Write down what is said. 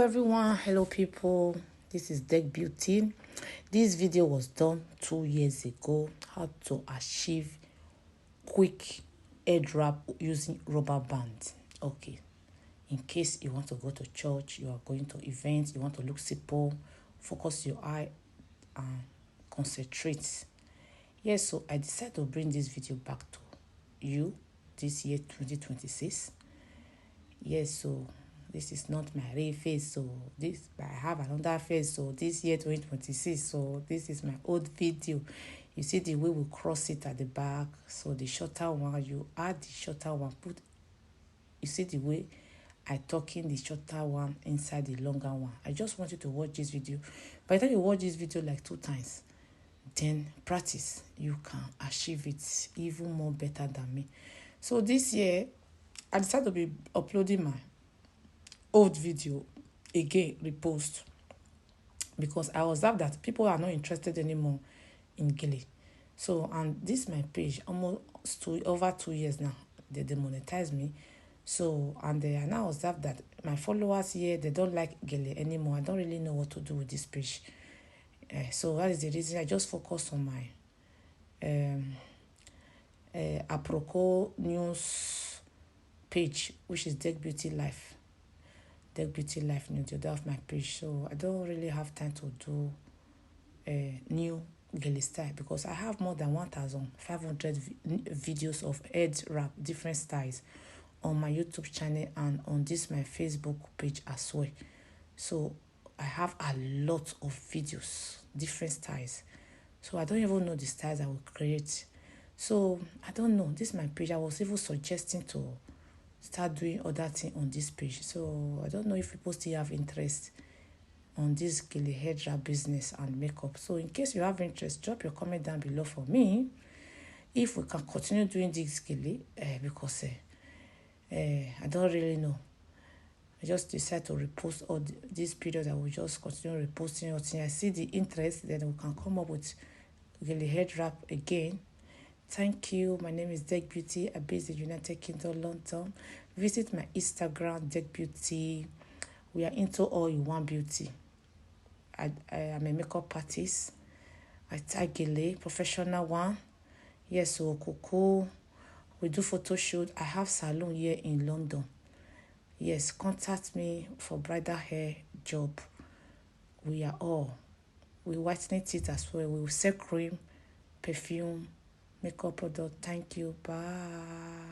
everyone, hello people, this is Deck Beauty. This video was done 2 years ago, how to achieve quick head wrap using rubber band. Okay, in case you want to go to church, you are going to events, you want to look simple, focus your eye and concentrate. Yes, so I decided to bring this video back to you this year 2026. Yes, so this is not my real face, so this I have another face, so this year 2026, so this is my old video. You see the way we cross it at the back, so the shorter one, you add the shorter one, you see the way I talking the shorter one inside the longer one. I just want you to watch this video. By the time you watch this video like 2 times, then practice, you can achieve it even more better than me. So this year I decided to be uploading my old video again, repost, because I observed that people are not interested anymore in Gele. So, and this my page almost over 2 years now, they demonetize me. So, and I now observe that my followers here, they don't like Gele anymore. I don't really know what to do with this page. So that is the reason I just focus on my apropos news page, which is Deck Beauty Life. Deck Beauty Life New, the other of my page. So I don't really have time to do new Gele style, because I have more than 1,500 videos of head wrap, different styles, on my YouTube channel and on this my Facebook page as well. So I have a lot of videos, different styles. So I don't even know the styles I will create. So I don't know. This is my page. I was even suggesting to start doing other things on this page. So I don't know if people still have interest on this Gele head wrap business and makeup. So in case you have interest, drop your comment down below for me if we can continue doing this Gele, because I don't really know. I just decided to repost all this period. I will just continue reposting until I see the interest, then we can come up with Gele head wrap again. Thank you. My name is Deck Beauty. I based in the United Kingdom, London. Visit my Instagram, Deck Beauty. We are into all-in-one beauty. I am a makeup artist. I tag Gele, professional one. Yes, so Coco. We do photo shoot. I have salon here in London. Yes, contact me for bridal hair job. We whitening teeth as well. We will sell cream, perfume, makeup product. Thank you. Bye.